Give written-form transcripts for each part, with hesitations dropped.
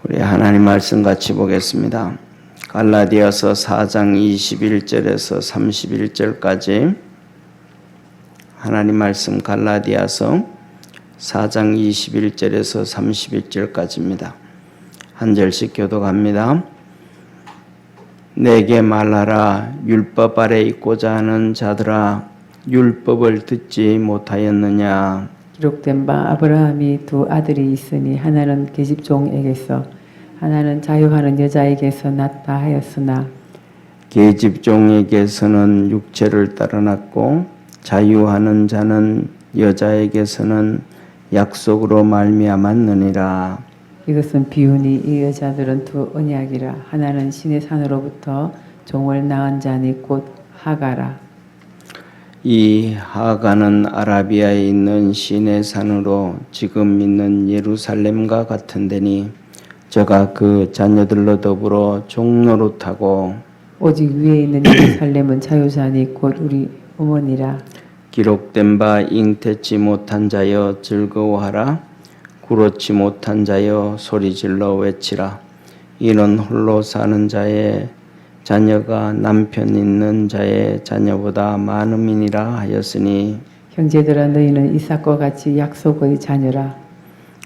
우리 하나님 말씀 같이 보겠습니다. 갈라디아서 4장 21절에서 31절까지 하나님 말씀 갈라디아서 4장 21절에서 31절까지입니다. 한 절씩 교독합니다. 내게 말하라. 율법 아래 있고자 하는 자들아, 율법을 듣지 못하였느냐? 기록된 바 아브라함이 두 아들이 있으니 하나는 계집종에게서 하나는 자유하는 여자에게서 낳다 하였으나 계집종에게서는 육체를 따라 낳고 자유하는 자는 여자에게서는 약속으로 말미암았느니라. 이것은 비유니 이 여자들은 두 언약이라. 하나는 신의 산으로부터 종을 낳은 자니 곧 하가라. 이 하가는 아라비아에 있는 시내 산으로 지금 있는 예루살렘과 같은 데니 저가 그 자녀들로 더불어 종노릇하고 오직 위에 있는 예루살렘은 자유자니 곧 우리 어머니라. 기록된 바 잉태치 못한 자여 즐거워하라. 구렇지 못한 자여 소리질러 외치라. 이는 홀로 사는 자의 자녀가 남편 있는 자의 자녀보다 많음이니라 하였으니 형제들아 너희는 이삭과 같이 약속의 자녀라.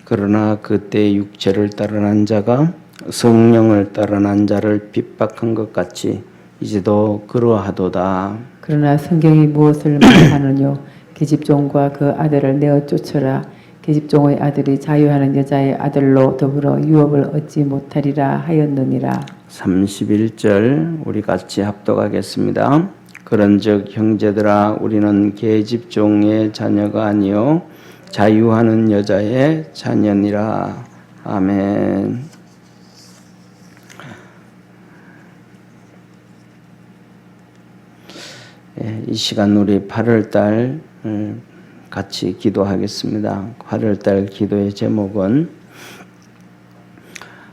그러나 그때 육체를 따라 난 자가 성령을 따라 난 자를 핍박한 것 같이 이제도 그러하도다. 그러나 성경이 무엇을 말하느뇨? 계집종과 그 아들을 내어 쫓으라. 계집종의 아들이 자유하는 여자의 아들로 더불어 유업을 얻지 못하리라 하였느니라. 31절 우리 같이 합독하겠습니다. 그런즉 형제들아 우리는 계집종의 자녀가 아니요 자유하는 여자의 자녀니라. 아멘. 이 시간 우리 8월달 같이 기도하겠습니다. 8월달 기도의 제목은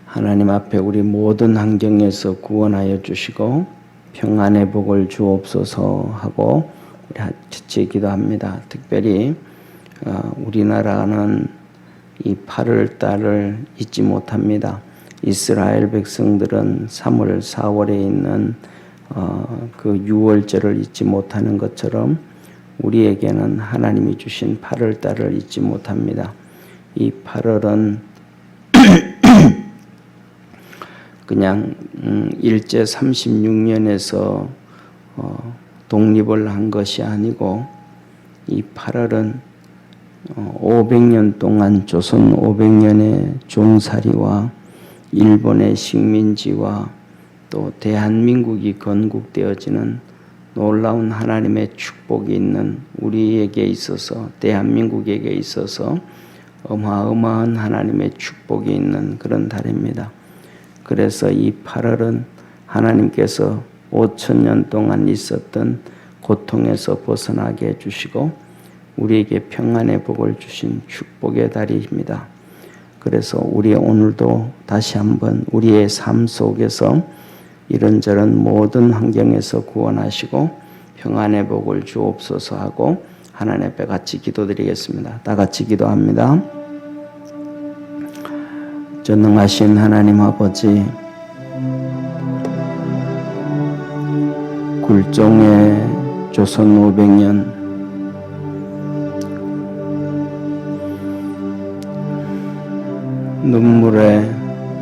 하나님 앞에 우리 모든 환경에서 구원하여 주시고 평안의 복을 주옵소서 하고 우리 같이 기도합니다. 특별히 우리나라는 이 8월달을 잊지 못합니다. 이스라엘 백성들은 3월, 4월에 있는 그 유월절을 잊지 못하는 것처럼 우리에게는 하나님이 주신 8월달을 잊지 못합니다. 이 8월은 그냥 일제 36년에서 독립을 한 것이 아니고 이 8월은 500년 동안 조선 500년의 종살이와 일본의 식민지와 또 대한민국이 건국되어지는 놀라운 하나님의 축복이 있는 우리에게 있어서 대한민국에게 있어서 어마어마한 하나님의 축복이 있는 그런 달입니다. 그래서 이 8월은 하나님께서 5,000년 동안 있었던 고통에서 벗어나게 해주시고 우리에게 평안의 복을 주신 축복의 달입니다. 그래서 우리 오늘도 다시 한번 우리의 삶 속에서 이런저런 모든 환경에서 구원하시고 평안의 복을 주옵소서 하고 하나님 앞에 같이 기도드리겠습니다. 다 같이 기도합니다. 전능하신 하나님 아버지, 굴종의 조선 500년 눈물의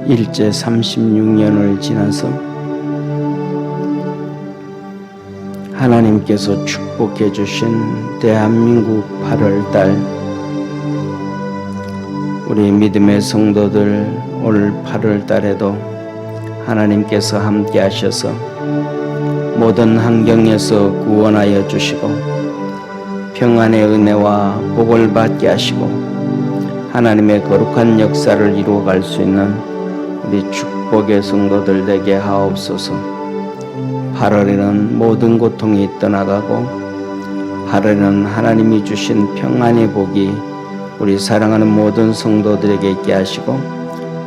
일제 36년을 지나서 하나님께서 축복해 주신 대한민국 8월달 우리 믿음의 성도들 올 8월달에도 하나님께서 함께 하셔서 모든 환경에서 구원하여 주시고 평안의 은혜와 복을 받게 하시고 하나님의 거룩한 역사를 이루어갈 수 있는 우리 축복의 성도들 되게 하옵소서. 8월에는 모든 고통이 떠나가고 8월에는 하나님이 주신 평안의 복이 우리 사랑하는 모든 성도들에게 있게 하시고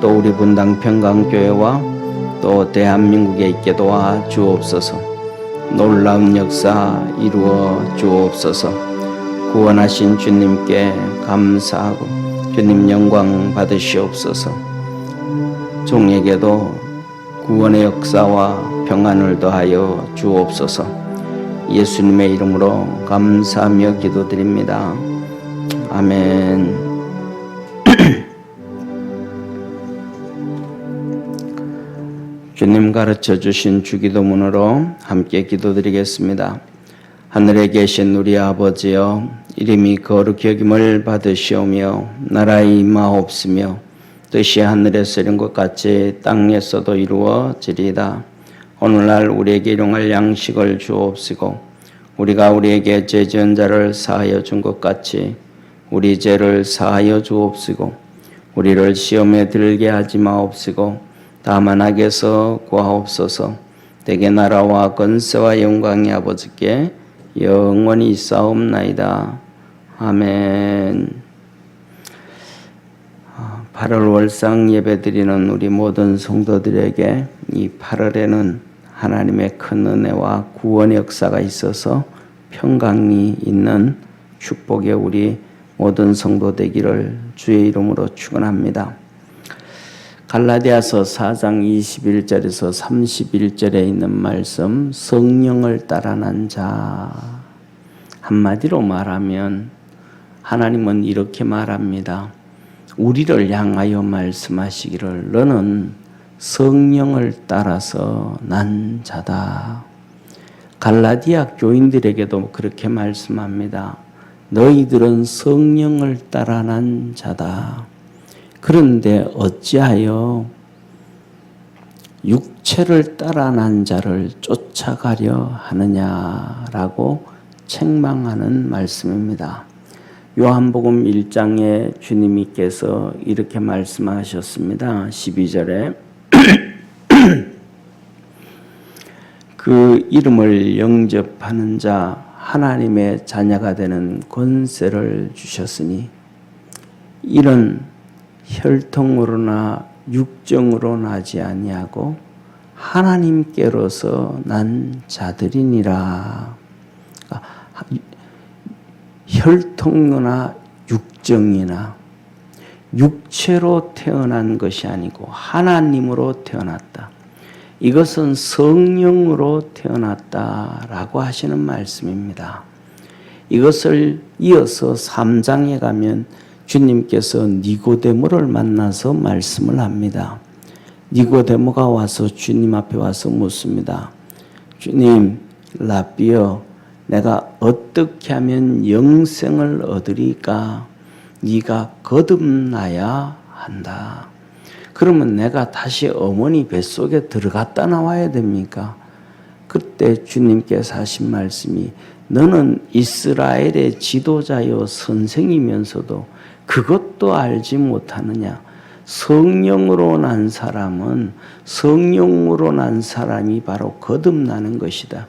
또 우리 분당 평강교회와 또 대한민국에 있게 도와 주옵소서. 놀라운 역사 이루어 주옵소서. 구원하신 주님께 감사하고 주님 영광 받으시옵소서. 종에게도 구원의 역사와 평안을 더하여 주옵소서. 예수님의 이름으로 감사하며 기도드립니다. 아멘. 주님 가르쳐 주신 주기도문으로 함께 기도드리겠습니다. 하늘에 계신 우리 아버지여, 이름이 거룩히 여김을 받으시오며 나라의 임하옵시며 뜻이 하늘에서 이룬 것 같이 땅에서도 이루어지리이다. 오늘날 우리에게 일용할 양식을 주옵시고 우리가 우리에게 죄 지은 자를 사하여 준 것 같이 우리 죄를 사하여 주옵시고 우리를 시험에 들게 하지 마옵시고 다만 악에서 구하옵소서. 대개 나라와 권세와 영광이 아버지께 영원히 있사옵나이다. 아멘. 8월 월상 예배드리는 우리 모든 성도들에게 이 8월에는 하나님의 큰 은혜와 구원의 역사가 있어서 평강이 있는 축복의 우리 모든 성도 되기를 주의 이름으로 축원합니다. 갈라디아서 4장 21절에서 31절에 있는 말씀, 성령을 따라 난 자. 한마디로 말하면 하나님은 이렇게 말합니다. 우리를 향하여 말씀하시기를 너는 성령을 따라서 난 자다. 갈라디아 교인들에게도 그렇게 말씀합니다. 너희들은 성령을 따라 난 자다. 그런데 어찌하여 육체를 따라 난 자를 쫓아가려 하느냐라고 책망하는 말씀입니다. 요한복음 1장에 주님께서 이렇게 말씀하셨습니다. 12절에 그 이름을 영접하는 자 하나님의 자녀가 되는 권세를 주셨으니 이런 혈통으로나 육정으로 나지 아니하고 하나님께로서 난 자들이니라. 혈통이나 육정이나 육체로 태어난 것이 아니고 하나님으로 태어났다. 이것은 성령으로 태어났다라고 하시는 말씀입니다. 이것을 이어서 3장에 가면 주님께서 니고데모를 만나서 말씀을 합니다. 니고데모가 와서 주님 앞에 와서 묻습니다. 주님, 라비여, 내가 어떻게 하면 영생을 얻으리까? 네가 거듭나야 한다. 그러면 내가 다시 어머니 뱃속에 들어갔다 나와야 됩니까? 그때 주님께서 하신 말씀이 너는 이스라엘의 지도자요 선생이면서도 그것도 알지 못하느냐? 성령으로 난 사람은 성령으로 난 사람이 바로 거듭나는 것이다.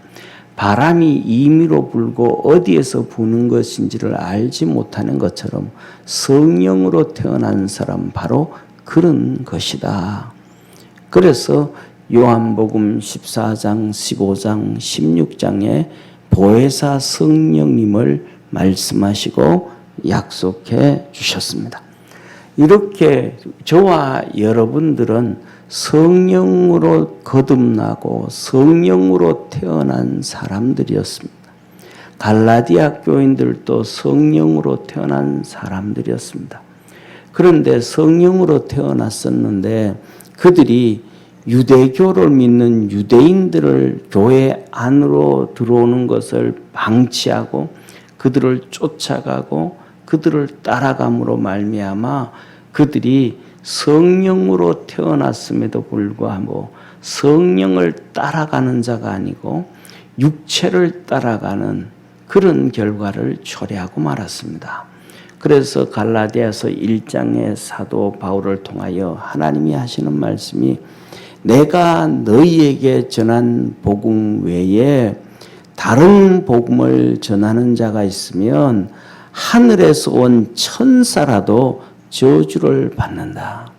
바람이 임의로 불고 어디에서 부는 것인지를 알지 못하는 것처럼 성령으로 태어난 사람 바로 그런 것이다. 그래서 요한복음 14장, 15장, 16장에 보혜사 성령님을 말씀하시고 약속해 주셨습니다. 이렇게 저와 여러분들은 성령으로 거듭나고 성령으로 태어난 사람들이었습니다. 갈라디아 교인들도 성령으로 태어난 사람들이었습니다. 그런데 성령으로 태어났었는데 그들이 유대교를 믿는 유대인들을 교회 안으로 들어오는 것을 방치하고 그들을 쫓아가고 그들을 따라감으로 말미암아 그들이 성령으로 태어났음에도 불구하고 성령을 따라가는 자가 아니고 육체를 따라가는 그런 결과를 초래하고 말았습니다. 그래서 갈라디아서 1장의 사도 바울을 통하여 하나님이 하시는 말씀이 내가 너희에게 전한 복음 외에 다른 복음을 전하는 자가 있으면 하늘에서 온 천사라도 저주를 받는다.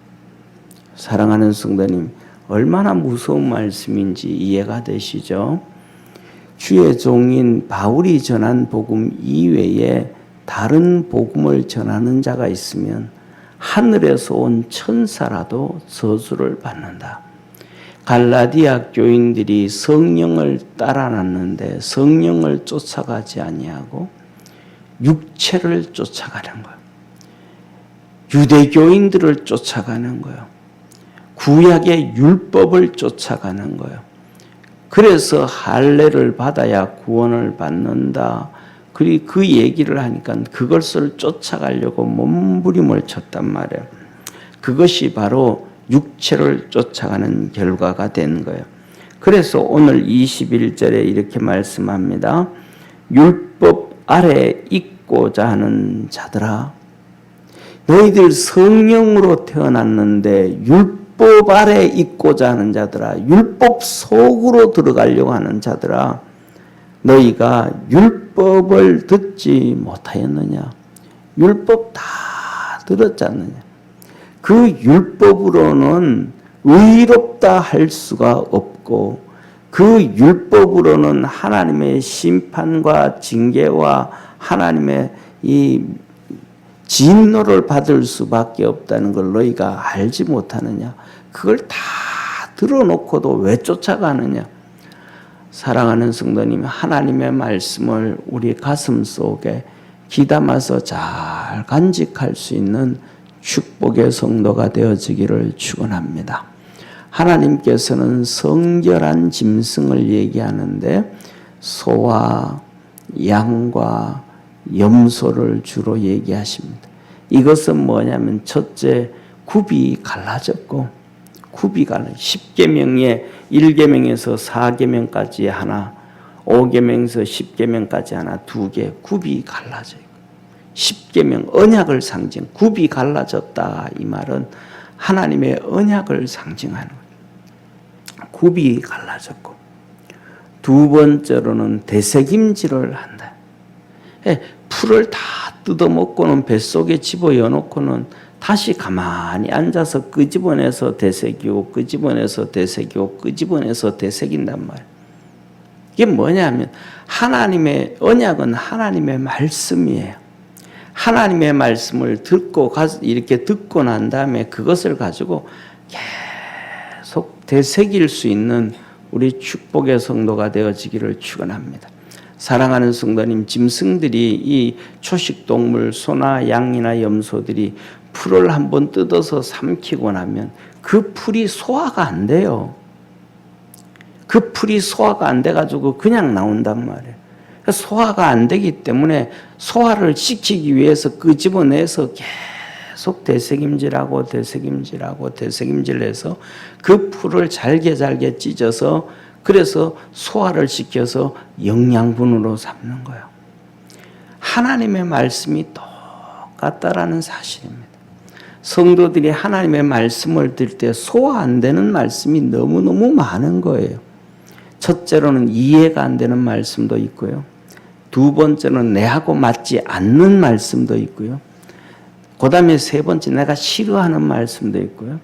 사랑하는 성도님, 얼마나 무서운 말씀인지 이해가 되시죠? 주의 종인 바울이 전한 복음 이외에 다른 복음을 전하는 자가 있으면 하늘에서 온 천사라도 저주를 받는다. 갈라디아 교인들이 성령을 따라놨는데 성령을 쫓아가지 아니하고 육체를 쫓아가는 거예요. 유대교인들을 쫓아가는 거예요. 구약의 율법을 쫓아가는 거예요. 그래서 할례를 받아야 구원을 받는다. 그리고 그 얘기를 하니까 그것을 쫓아가려고 몸부림을 쳤단 말이에요. 그것이 바로 육체를 쫓아가는 결과가 된 거예요. 그래서 오늘 21절에 이렇게 말씀합니다. 율법 아래 있고자 하는 자들아, 너희들 성령으로 태어났는데 율법 아래 있고자 하는 자들아, 율법 속으로 들어가려고 하는 자들아, 너희가 율법을 듣지 못하였느냐? 율법 다 들었지 않느냐? 그 율법으로는 의롭다 할 수가 없고 그 율법으로는 하나님의 심판과 징계와 하나님의 이 진노를 받을 수밖에 없다는 걸 너희가 알지 못하느냐? 그걸 다 들어놓고도 왜 쫓아가느냐? 사랑하는 성도님, 하나님의 말씀을 우리 가슴 속에 귀담아서 잘 간직할 수 있는 축복의 성도가 되어지기를 축원합니다. 하나님께서는 성결한 짐승을 얘기하는데 소와 양과 염소를 주로 얘기하십니다. 이것은 뭐냐면 첫째, 굽이 갈라졌고, 굽이 갈라 10계명에 1계명에서 4계명까지 하나, 5계명에서 10계명까지 하나, 2개 굽이 갈라져 있고, 10계명 언약을 상징, 굽이 갈라졌다 이 말은 하나님의 언약을 상징하는 거예요. 굽이 갈라졌고, 두 번째로는 되새김질을 한다. 풀을 다 뜯어먹고는 뱃속에 집어넣어놓고는 다시 가만히 앉아서 끄집어내서 되새기고 끄집어내서 되새기고 끄집어내서 되새긴단 말이에요. 이게 뭐냐면 하나님의 언약은 하나님의 말씀이에요. 하나님의 말씀을 듣고 이렇게 듣고 난 다음에 그것을 가지고 계속 되새길 수 있는 우리 축복의 성도가 되어지기를 축원합니다. 사랑하는 성도님, 짐승들이 이 초식동물 소나 양이나 염소들이 풀을 한번 뜯어서 삼키고 나면 그 풀이 소화가 안 돼요. 그 풀이 소화가 안 돼가지고 그냥 나온단 말이에요. 소화가 안 되기 때문에 소화를 시키기 위해서 끄집어내서 계속 되새김질하고 되새김질해서 그 풀을 잘게 찢어서 그래서 소화를 시켜서 영양분으로 삼는 거예요. 하나님의 말씀이 똑같다라는 사실입니다. 성도들이 하나님의 말씀을 들을 때 소화 안 되는 말씀이 너무너무 많은 거예요. 첫째로는 이해가 안 되는 말씀도 있고요. 두 번째는 내하고 맞지 않는 말씀도 있고요. 그 다음에 세 번째 내가 싫어하는 말씀도 있고요.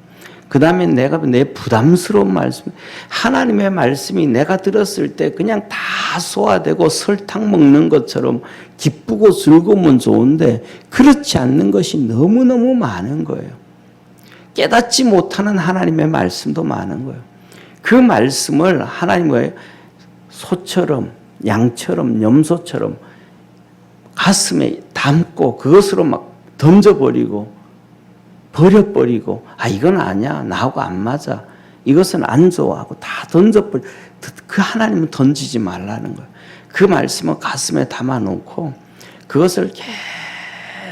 그 다음에 내 부담스러운 말씀, 하나님의 말씀이 내가 들었을 때 그냥 다 소화되고 설탕 먹는 것처럼 기쁘고 즐거우면 좋은데 그렇지 않는 것이 너무너무 많은 거예요. 깨닫지 못하는 하나님의 말씀도 많은 거예요. 그 말씀을 하나님의 소처럼 양처럼 염소처럼 가슴에 담고 그것으로 막 던져버리고 버려버리고 이건 아니야 나하고 안 맞아 이것은 안 좋아하고 다 던져버려. 그 하나님은 던지지 말라는 거예요. 그 말씀을 가슴에 담아놓고 그것을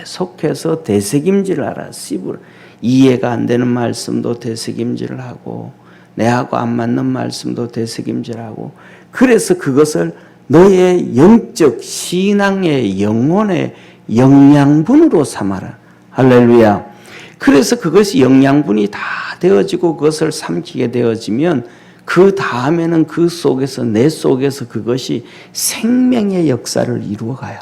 계속해서 되새김질을 하라. 씹으라. 이해가 안 되는 말씀도 되새김질을 하고 내하고 안 맞는 말씀도 되새김질하고 그래서 그것을 너의 영적 신앙의 영혼의 영양분으로 삼아라. 할렐루야. 그래서 그것이 영양분이 다 되어지고 그것을 삼키게 되어지면 그 다음에는 그 속에서 내 속에서 그것이 생명의 역사를 이루어가요.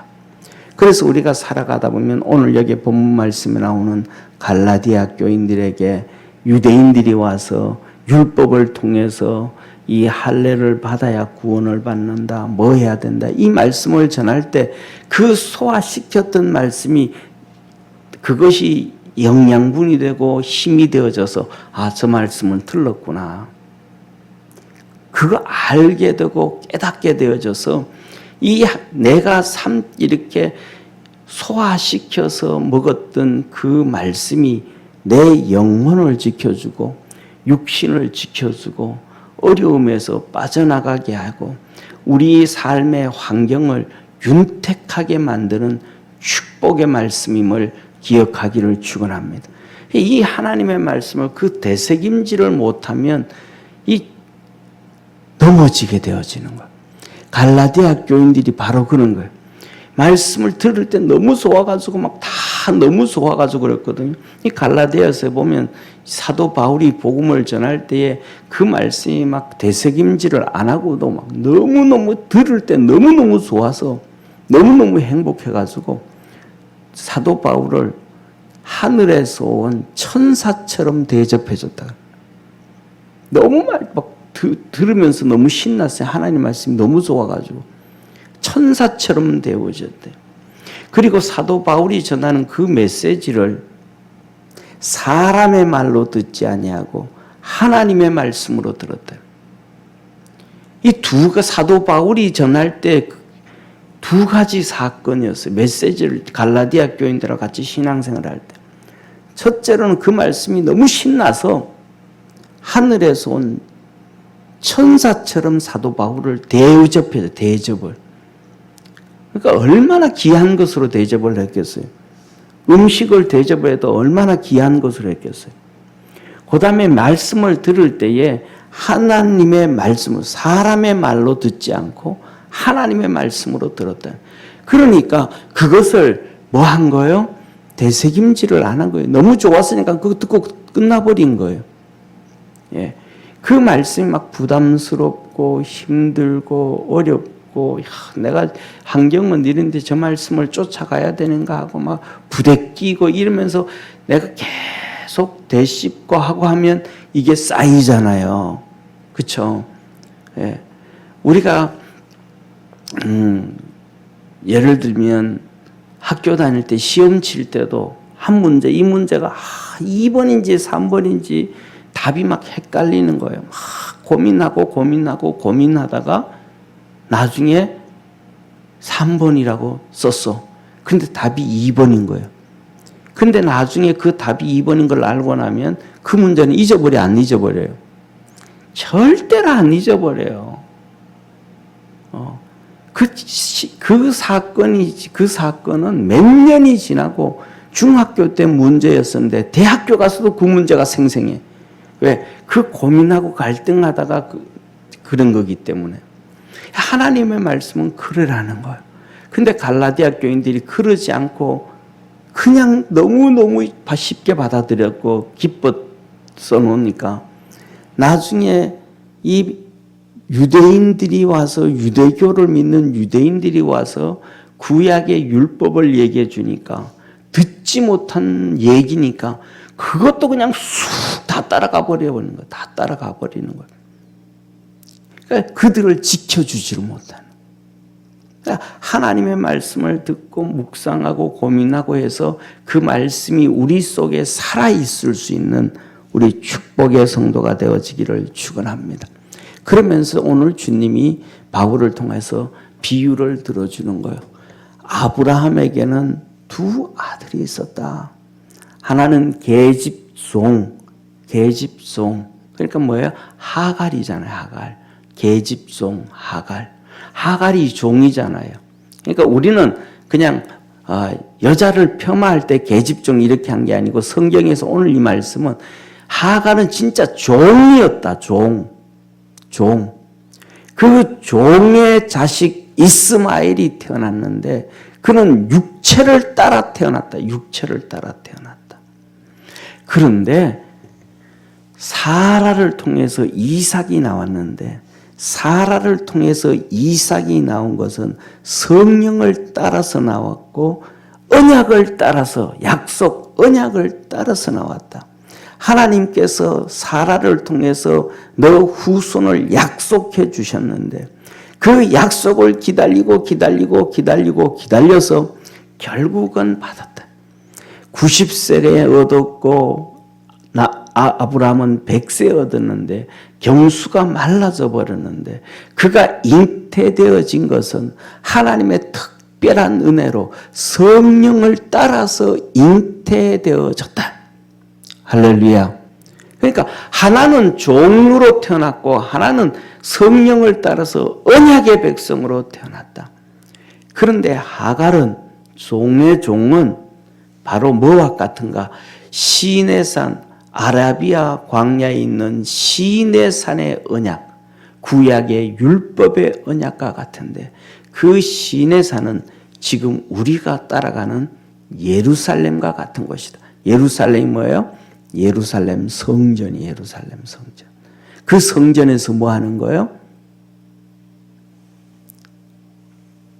그래서 우리가 살아가다 보면 오늘 여기 본문 말씀에 나오는 갈라디아 교인들에게 유대인들이 와서 율법을 통해서 이 할례를 받아야 구원을 받는다. 뭐 해야 된다. 이 말씀을 전할 때 그 소화시켰던 말씀이 그것이 영양분이 되고 힘이 되어져서 저 말씀을 들었구나. 그거 알게 되고 깨닫게 되어져서 내가 이렇게 소화시켜서 먹었던 그 말씀이 내 영혼을 지켜주고 육신을 지켜주고 어려움에서 빠져나가게 하고 우리 삶의 환경을 윤택하게 만드는 축복의 말씀임을 기억하기를 축원합니다. 이 하나님의 말씀을 그 되새김질을 못하면 넘어지게 되어지는 거예요. 갈라디아 교인들이 바로 그런 거예요. 말씀을 들을 때 너무 좋아가지고 막 다 너무 좋아가지고 그랬거든요. 이 갈라디아서에 보면 사도 바울이 복음을 전할 때에 그 말씀이 막 되새김질을 안 하고도 막 너무너무 들을 때 너무너무 좋아서 너무너무 행복해가지고 사도 바울을 하늘에서 온 천사처럼 대접해줬다. 너무 막 들으면서 너무 신났어요. 하나님 말씀이 너무 좋아가지고 천사처럼 대우해줬대요. 그리고 사도 바울이 전하는 그 메시지를 사람의 말로 듣지 아니하고 하나님의 말씀으로 들었대요. 이 사도 바울이 전할 때 두 가지 사건이었어요. 메시지를 갈라디아 교인들과 같이 신앙생활을 할 때. 첫째로는 그 말씀이 너무 신나서 하늘에서 온 천사처럼 사도 바울을 대접해요. 대접을. 그러니까 얼마나 귀한 것으로 대접을 했겠어요. 음식을 대접해도 얼마나 귀한 것으로 했겠어요. 그 다음에 말씀을 들을 때에 하나님의 말씀을 사람의 말로 듣지 않고 하나님의 말씀으로 들었다. 그러니까 그것을 뭐 한 거예요? 되새김질을 안 한 거예요. 너무 좋았으니까 그거 듣고 끝나버린 거예요. 예. 그 말씀이 막 부담스럽고 힘들고 어렵고 내가 환경은 이런데 저 말씀을 쫓아가야 되는가 하고 막 부대끼고 이러면서 내가 계속 되씹고 하고 하면 이게 쌓이잖아요. 그렇죠? 예. 우리가 예를 들면 학교 다닐 때 시험 칠 때도 한 문제, 이 문제가 2번인지 3번인지 답이 막 헷갈리는 거예요. 막 고민하다가 나중에 3번이라고 썼어. 근데 답이 2번인 거예요. 근데 나중에 그 답이 2번인 걸 알고 나면 그 문제는 잊어버려, 안 잊어버려요? 절대로 안 잊어버려요. 그 사건은 몇 년이 지나고 중학교 때 문제였었는데 대학교 가서도 그 문제가 생생해. 왜? 그 고민하고 갈등하다가 그런 거기 때문에. 하나님의 말씀은 그러라는 거예요. 근데 갈라디아 교인들이 그러지 않고 그냥 너무너무 쉽게 받아들였고 기뻐 써놓으니까 나중에 이 유대인들이 와서 유대교를 믿는 유대인들이 와서 구약의 율법을 얘기해 주니까 듣지 못한 얘기니까 그것도 그냥 쑥 다 따라가 버리는 거예요. 다 따라가 버리는 거예요. 그러니까 그들을 지켜주지를 못하는. 그러니까 하나님의 말씀을 듣고 묵상하고 고민하고 해서 그 말씀이 우리 속에 살아있을 수 있는 우리 축복의 성도가 되어지기를 축원합니다. 그러면서 오늘 주님이 바울을 통해서 비유를 들어주는 거예요. 아브라함에게는 두 아들이 있었다. 하나는 계집종. 그러니까 뭐예요? 하갈이잖아요. 하갈. 계집종 하갈. 하갈이 종이잖아요. 그러니까 우리는 그냥 여자를 폄하할 때 계집종 이렇게 한 게 아니고 성경에서 오늘 이 말씀은 하갈은 진짜 종이었다. 종. 그 종의 자식 이스마엘이 태어났는데 그는 육체를 따라 태어났다. 그런데 사라를 통해서 이삭이 나왔는데 사라를 통해서 이삭이 나온 것은 성령을 따라서 나왔고 언약을 따라서 언약을 따라서 나왔다. 하나님께서 사라를 통해서 너 후손을 약속해 주셨는데 그 약속을 기다려서 결국은 받았다. 90세에 얻었고 아브라함은 100세에 얻었는데 경수가 말라져 버렸는데 그가 잉태되어진 것은 하나님의 특별한 은혜로 성령을 따라서 잉태되어졌다. 할렐루야. 그러니까 하나는 종으로 태어났고 하나는 성령을 따라서 언약의 백성으로 태어났다. 그런데 하갈은 종의 종은 바로 뭐와 같은가? 시내산 아라비아 광야에 있는 시내산의 언약, 구약의 율법의 언약과 같은데 그 시내산은 지금 우리가 따라가는 예루살렘과 같은 것이다. 예루살렘이 뭐예요? 예루살렘 성전이 예루살렘 성전. 그 성전에서 뭐 하는 거예요?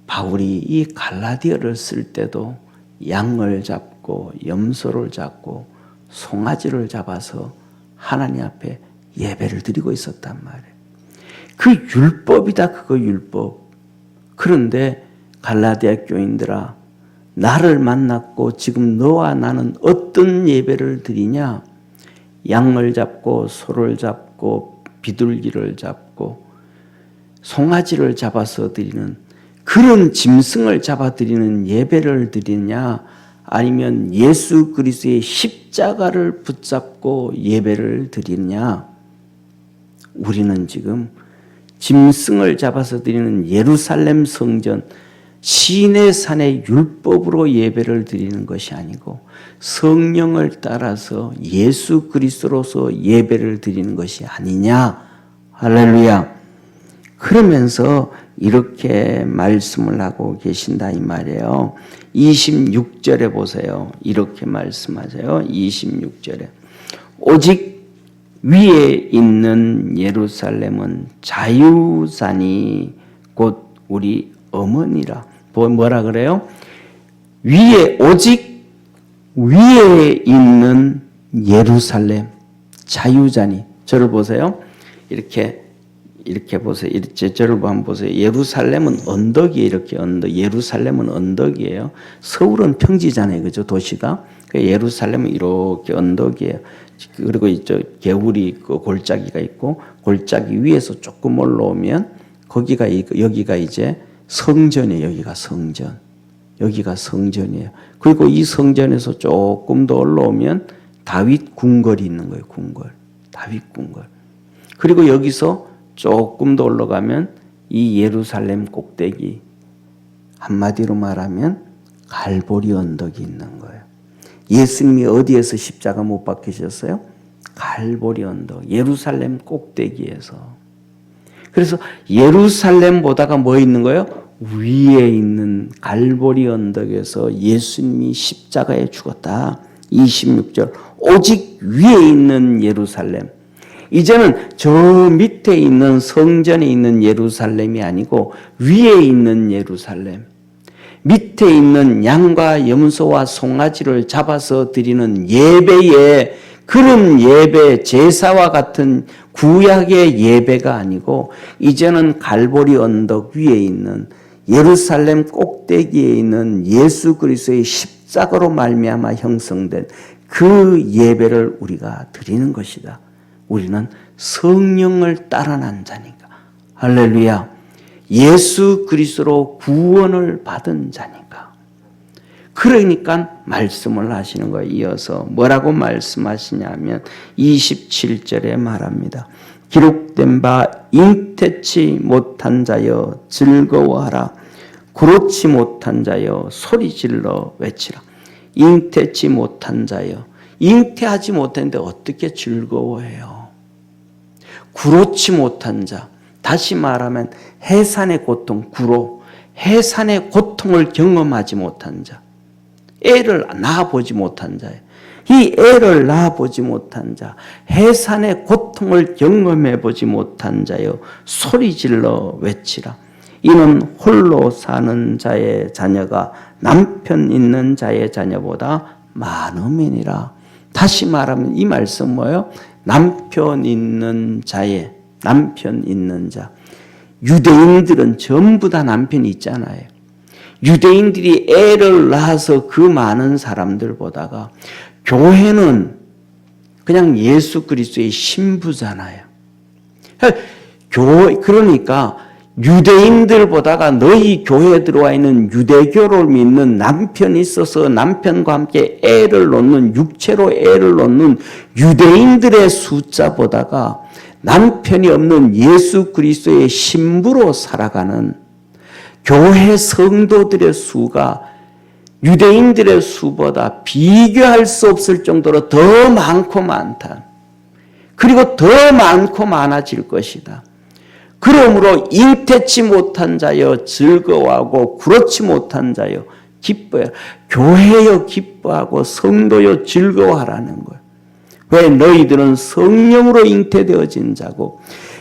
바울이 이 갈라디아를 쓸 때도 양을 잡고 염소를 잡고 송아지를 잡아서 하나님 앞에 예배를 드리고 있었단 말이에요. 그 율법이다, 그거 율법. 그런데 갈라디아 교인들아, 나를 만났고 지금 너와 나는 어떤 예배를 드리냐? 양을 잡고 소를 잡고 비둘기를 잡고 송아지를 잡아서 드리는 그런 짐승을 잡아 드리는 예배를 드리냐? 아니면 예수 그리스도의 십자가를 붙잡고 예배를 드리냐? 우리는 지금 짐승을 잡아서 드리는 예루살렘 성전 시내산의 율법으로 예배를 드리는 것이 아니고 성령을 따라서 예수 그리스도로서 예배를 드리는 것이 아니냐. 할렐루야. 그러면서 이렇게 말씀을 하고 계신다 이 말이에요. 26절에 보세요. 이렇게 말씀하세요. 26절에 오직 위에 있는 예루살렘은 자유산이 곧 우리 어머니라. 뭐라 그래요? 위에 오직 위에 있는 예루살렘 자유자니. 저를 보세요. 이렇게 보세요. 저를 한번 보세요. 예루살렘은 언덕이에요. 이렇게 언덕. 예루살렘은 언덕이에요. 서울은 평지잖아요. 그죠? 도시가. 예루살렘은 이렇게 언덕이에요. 그리고 이쪽 개울이 있고 골짜기가 있고 골짜기 위에서 조금 올라오면 여기가 이제 성전이에요. 여기가 성전. 여기가 성전이에요. 그리고 이 성전에서 조금 더 올라오면 다윗 궁궐이 있는 거예요. 궁궐. 다윗 궁궐. 그리고 여기서 조금 더 올라가면 이 예루살렘 꼭대기, 한마디로 말하면 갈보리 언덕이 있는 거예요. 예수님이 어디에서 십자가 못 박히셨어요? 갈보리 언덕, 예루살렘 꼭대기에서. 그래서 예루살렘보다가 뭐 있는 거예요? 위에 있는 갈보리 언덕에서 예수님이 십자가에 죽었다. 26절 오직 위에 있는 예루살렘. 이제는 저 밑에 있는 성전에 있는 예루살렘이 아니고 위에 있는 예루살렘. 밑에 있는 양과 염소와 송아지를 잡아서 드리는 예배에 그런 예배, 제사와 같은 구약의 예배가 아니고 이제는 갈보리 언덕 위에 있는 예루살렘 꼭대기에 있는 예수 그리스도의 십자가로 말미암아 형성된 그 예배를 우리가 드리는 것이다. 우리는 성령을 따라 난 자니까. 할렐루야. 예수 그리스도로 구원을 받은 자니까. 그러니까 말씀을 하시는 거예요. 이어서 뭐라고 말씀하시냐면 27절에 말합니다. 기록된 바 잉태치 못한 자여 즐거워하라. 그렇지 못한 자여 소리질러 외치라. 잉태치 못한 자여. 잉태하지 못했는데 어떻게 즐거워해요? 구로치 못한 자. 다시 말하면 해산의 고통, 구로. 해산의 고통을 경험하지 못한 자. 애를 낳아보지 못한 자예요. 이 애를 낳아보지 못한 자, 해산의 고통을 경험해보지 못한 자여 소리질러 외치라. 이는 홀로 사는 자의 자녀가 남편 있는 자의 자녀보다 많음이니라. 다시 말하면 이 말씀 뭐예요? 남편 있는 자의, 남편 있는 자. 유대인들은 전부 다 남편이 있잖아요. 유대인들이 애를 낳아서 그 많은 사람들보다가 교회는 그냥 예수 그리스도의 신부잖아요. 그러니까 유대인들보다가 너희 교회에 들어와 있는 유대교를 믿는 남편이 있어서 남편과 함께 애를 놓는, 육체로 애를 놓는 유대인들의 숫자보다가 남편이 없는 예수 그리스도의 신부로 살아가는 교회 성도들의 수가 유대인들의 수보다 비교할 수 없을 정도로 더 많고 많다. 그리고 더 많고 많아질 것이다. 그러므로 잉태치 못한 자여 즐거워하고 그렇지 못한 자여 기뻐해. 교회여 기뻐하고 성도여 즐거워하라는 거예요. 왜? 너희들은 성령으로 잉태되어진 자고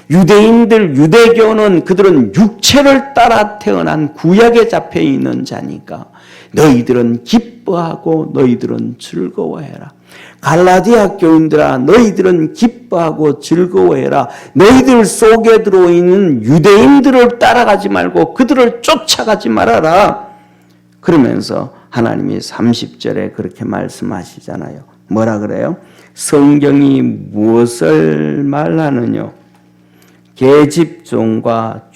유대인들, 유대교는 그들은 육체를 따라 태어난 구약에 잡혀 있는 자니까 너희들은 기뻐하고 너희들은 즐거워해라. 갈라디아 교인들아, 너희들은 기뻐하고 즐거워해라. 너희들 속에 들어있는 유대인들을 따라가지 말고 그들을 쫓아가지 말아라. 그러면서 하나님이 30절에 그렇게 말씀하시잖아요. 뭐라 그래요? 성경이 무엇을 말하느냐? 계집종과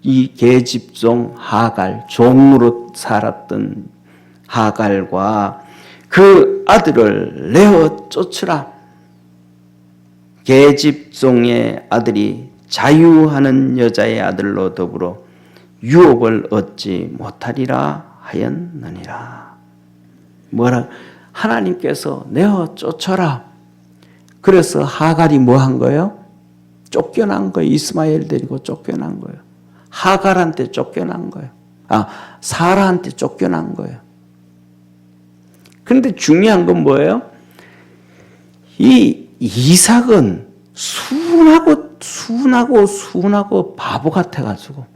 이 계집종 하갈, 종으로 살았던 하갈과 그 아들을 내어 쫓으라. 계집종의 아들이 자유하는 여자의 아들로 더불어 유업을 얻지 못하리라 하였느니라. 뭐라? 하나님께서 내어 쫓아라. 그래서 하갈이 뭐 한 거예요? 쫓겨난 거예요. 이스마엘 데리고 쫓겨난 거예요. 하갈한테 쫓겨난 거예요. 사라한테 쫓겨난 거예요. 그런데 중요한 건 뭐예요? 이 이삭은 순하고 바보 같아가지고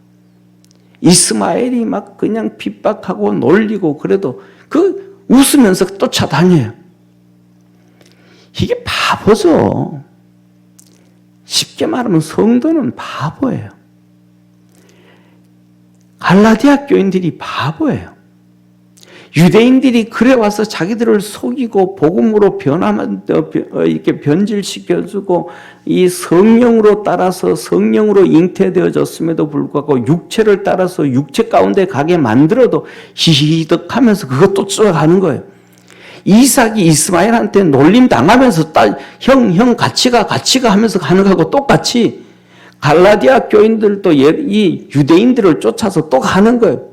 이스마엘이 막 그냥 핍박하고 놀리고 그래도 그 웃으면서 쫓아다녀요. 이게 바보죠. 쉽게 말하면 성도는 바보예요. 갈라디아 교인들이 바보예요. 유대인들이 그래 와서 자기들을 속이고 복음으로 이렇게 변질시켜주고 이 성령으로 따라서 성령으로 잉태되어졌음에도 불구하고 육체를 따라서 육체 가운데 가게 만들어도 희희덕하면서 그것 쫓아가는 거예요. 이삭이 이스마엘한테 놀림 당하면서 형 같이 가 하면서 가는 거하고 똑같이 갈라디아 교인들도 이 유대인들을 쫓아서 또 가는 거예요.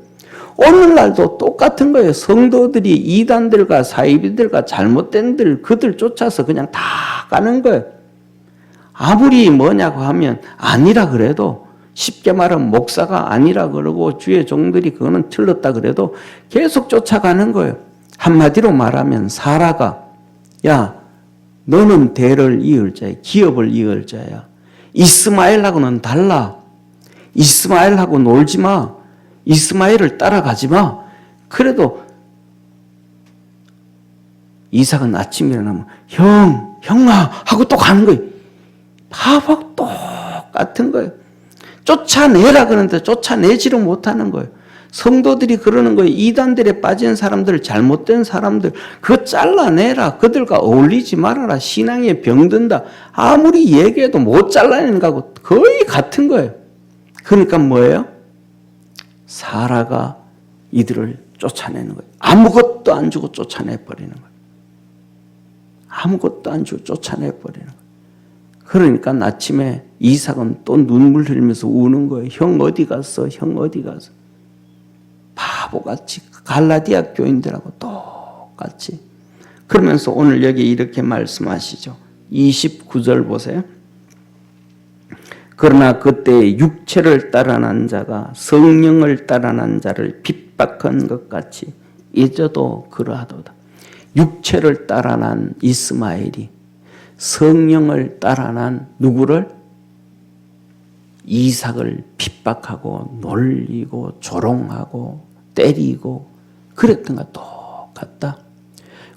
오늘날도 똑같은 거예요. 성도들이 이단들과 사이비들과 잘못된들 그들 쫓아서 그냥 다 가는 거예요. 아무리 뭐냐고 하면 아니라 그래도 쉽게 말하면 목사가 아니라 그러고 주의 종들이 그거는 틀렸다 그래도 계속 쫓아가는 거예요. 한마디로 말하면 사라가 야 너는 대를 이을 자야. 기업을 이을 자야. 이스마엘하고는 달라. 이스마엘하고 놀지 마. 이스마엘을 따라가지 마. 그래도 이삭은 아침에 일어나면 형아 하고 또 가는 거예요. 바보 똑같은 거예요. 쫓아내라 그러는데 쫓아내지를 못하는 거예요. 성도들이 그러는 거예요. 이단들에 빠진 사람들, 잘못된 사람들 그거 잘라내라. 그들과 어울리지 말아라. 신앙에 병든다. 아무리 얘기해도 못 잘라내는 거하고 거의 같은 거예요. 그러니까 뭐예요? 사라가 이들을 쫓아내는 거예요. 아무것도 안 주고 쫓아내버리는 거예요. 아무것도 안 주고 쫓아내버리는 거예요. 그러니까 아침에 이삭은 또 눈물 흘리면서 우는 거예요. 형 어디 갔어? 형 어디 갔어? 바보같이 갈라디아 교인들하고 똑같이. 그러면서 오늘 여기 이렇게 말씀하시죠. 29절 보세요. 그러나 그때 육체를 따라난 자가 성령을 따라난 자를 핍박한 것 같이 이제도 그러하도다. 육체를 따라난 이스마엘이 성령을 따라난 누구를? 이삭을 핍박하고 놀리고 조롱하고 때리고 그랬던 것 똑같다.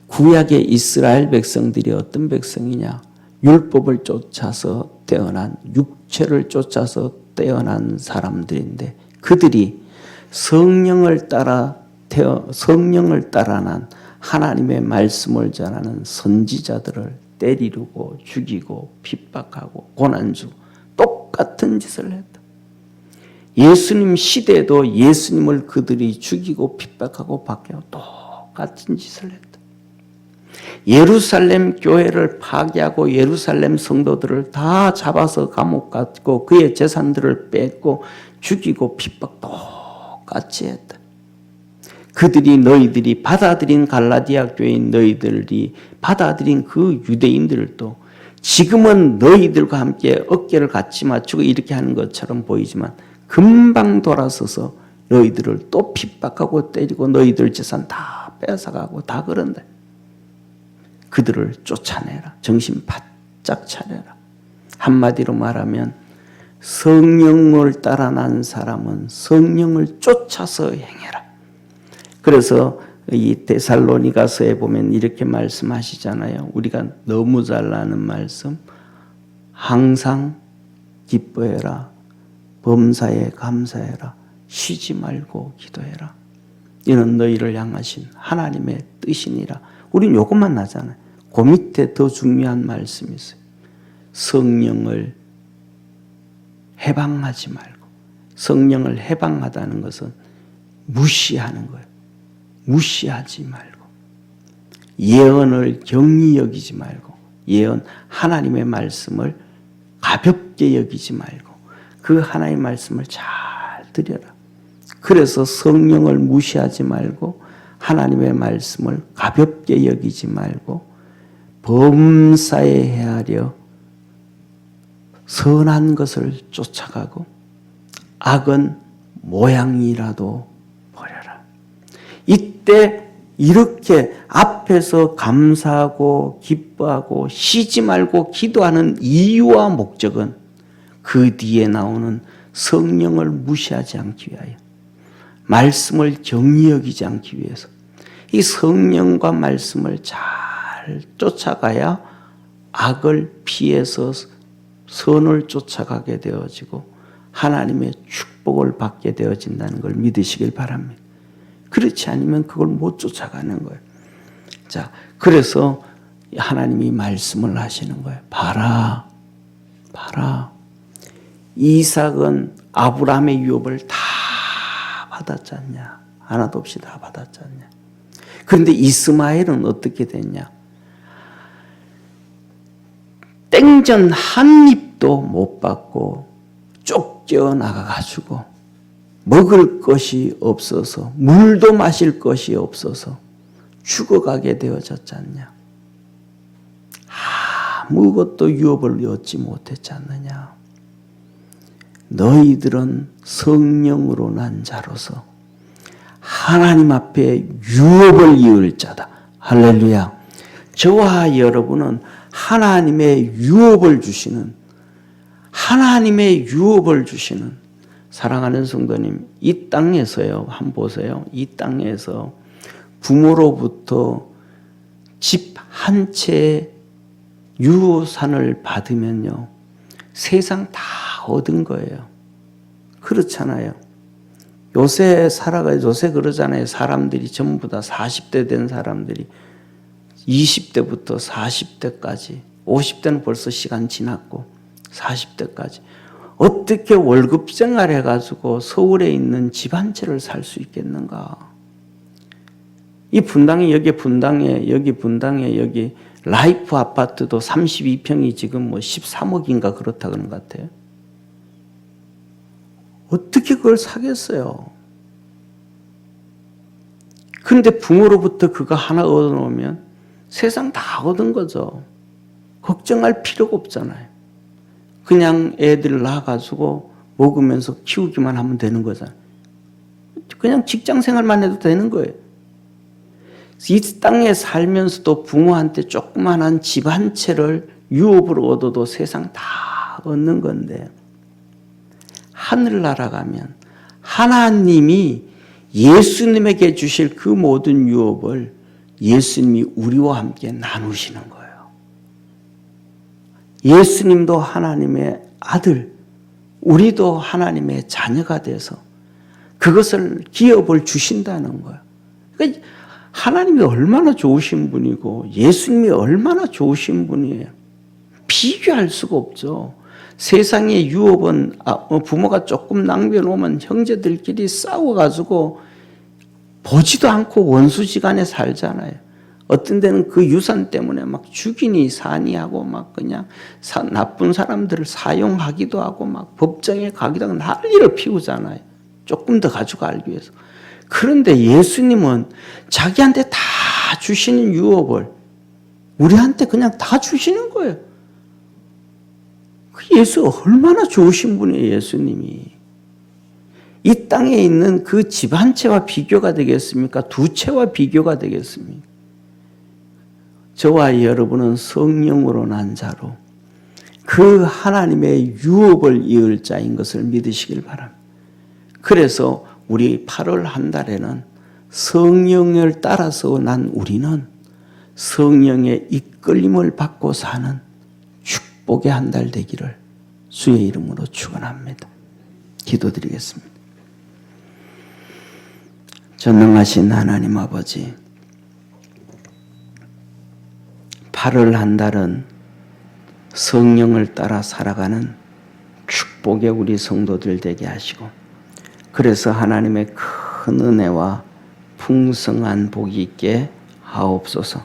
구약의 이스라엘 백성들이 어떤 백성이냐? 율법을 쫓아서 태어난 육체를 쫓아서 태어난 사람들인데 그들이 성령을 따라 난 하나님의 말씀을 전하는 선지자들을 때리고 죽이고 핍박하고 고난 주고 똑같은 짓을 했다. 예수님 시대에도 예수님을 그들이 죽이고 핍박하고 박해하고 똑같은 짓을 했다. 예루살렘 교회를 파괴하고 예루살렘 성도들을 다 잡아서 감옥 갔고 그의 재산들을 뺏고 죽이고 핍박 똑같이 했다. 그들이 너희들이 받아들인 갈라디아 교회인 너희들이 받아들인 그 유대인들도 지금은 너희들과 함께 어깨를 같이 맞추고 이렇게 하는 것처럼 보이지만 금방 돌아서서 너희들을 또 핍박하고 때리고 너희들 재산 다 뺏어가고 다 그런다. 그들을 쫓아내라. 정신 바짝 차려라. 한마디로 말하면 성령을 따라 난 사람은 성령을 쫓아서 행해라. 그래서 이 데살로니가서에 보면 이렇게 말씀하시잖아요. 우리가 너무 잘 아는 말씀. 항상 기뻐해라. 범사에 감사해라. 쉬지 말고 기도해라. 이는 너희를 향하신 하나님의 뜻이니라. 우린 요것만 나잖아요. 그 밑에 더 중요한 말씀이 있어요. 성령을 해방하지 말고. 성령을 해방하다는 것은 무시하는 거예요. 무시하지 말고. 예언을 경히 여기지 말고. 예언 하나님의 말씀을 가볍게 여기지 말고. 그 하나님의 말씀을 잘 들여라. 그래서 성령을 무시하지 말고 하나님의 말씀을 가볍게 여기지 말고 범사에 헤아려 선한 것을 쫓아가고 악은 모양이라도 버려라. 이때 이렇게 앞에서 감사하고 기뻐하고 쉬지 말고 기도하는 이유와 목적은 그 뒤에 나오는 성령을 무시하지 않기 위하여 말씀을 경히 여기지 않기 위해서 이 성령과 말씀을 잘 쫓아가야 악을 피해서 선을 쫓아가게 되어지고 하나님의 축복을 받게 되어진다는 걸 믿으시길 바랍니다. 그렇지 않으면 그걸 못 쫓아가는 거예요. 자, 그래서 하나님이 말씀을 하시는 거예요. 봐라. 이삭은 아브라함의 유업을 다 받았지 않냐? 하나도 없이 다 받았지 않냐? 그런데 이스마엘은 어떻게 됐냐? 땡전 한 입도 못 받고 쫓겨나가가지고 먹을 것이 없어서 물도 마실 것이 없어서 죽어가게 되어졌지 않냐? 아무것도 유업을 얻지 못했지 않느냐? 너희들은 성령으로 난 자로서 하나님 앞에 유업을 이을 자다. 할렐루야. 저와 여러분은 하나님의 유업을 주시는 사랑하는 성도님, 이 땅에서요. 한번 보세요. 이 땅에서 부모로부터 집 한 채 유산을 받으면요. 세상 다 얻은 거예요. 그렇잖아요. 요새 그러잖아요. 사람들이 전부 다 40대 된 사람들이 20대부터 40대까지 50대는 벌써 시간 지났고 40대까지 어떻게 월급 생활해가지고 서울에 있는 집 한 채를 살 수 있겠는가? 이 분당에 여기 라이프 아파트도 32평이 지금 13억인가 그렇다 그런 것 같아요. 어떻게 그걸 사겠어요? 그런데 부모로부터 그거 하나 얻어놓으면 세상 다 얻은 거죠. 걱정할 필요가 없잖아요. 그냥 애들 낳아가지고 먹으면서 키우기만 하면 되는 거잖아요. 그냥 직장 생활만 해도 되는 거예요. 이 땅에 살면서도 부모한테 조그만한 집 한 채를 유업으로 얻어도 세상 다 얻는 건데 하늘나라 가면 하나님이 예수님에게 주실 그 모든 유업을 예수님이 우리와 함께 나누시는 거예요. 예수님도 하나님의 아들, 우리도 하나님의 자녀가 돼서 그것을 기업을 주신다는 거예요. 그러니까 하나님이 얼마나 좋으신 분이고 예수님이 얼마나 좋으신 분이에요. 비교할 수가 없죠. 세상의 유업은 부모가 조금 낭비해놓으면 형제들끼리 싸워가지고 보지도 않고 원수지간에 살잖아요. 어떤 데는 그 유산 때문에 막 죽이니 사니 하고 막 그냥 나쁜 사람들을 사용하기도 하고 막 법정에 가기도 하고 난리를 피우잖아요. 조금 더 가져가기 위해서. 그런데 예수님은 자기한테 다 주시는 유업을 우리한테 그냥 다 주시는 거예요. 예수 얼마나 좋으신 분이에요, 예수님이. 이 땅에 있는 그 집 한 채와 비교가 되겠습니까? 두 채와 비교가 되겠습니까? 저와 여러분은 성령으로 난 자로 그 하나님의 유업을 이을 자인 것을 믿으시길 바랍니다. 그래서 우리 8월 한 달에는 성령을 따라서 난 우리는 성령의 이끌림을 받고 사는 축복의 한 달 되기를 주의 이름으로 축원합니다. 기도드리겠습니다. 전능하신 하나님 아버지, 8월 한 달은 성령을 따라 살아가는 축복의 우리 성도들 되게 하시고, 그래서 하나님의 큰 은혜와 풍성한 복이 있게 하옵소서.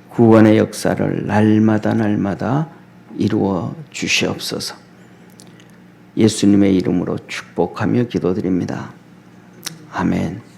구원의 역사를 날마다 이루어 주시옵소서. 예수님의 이름으로 축복하며 기도드립니다. 아멘.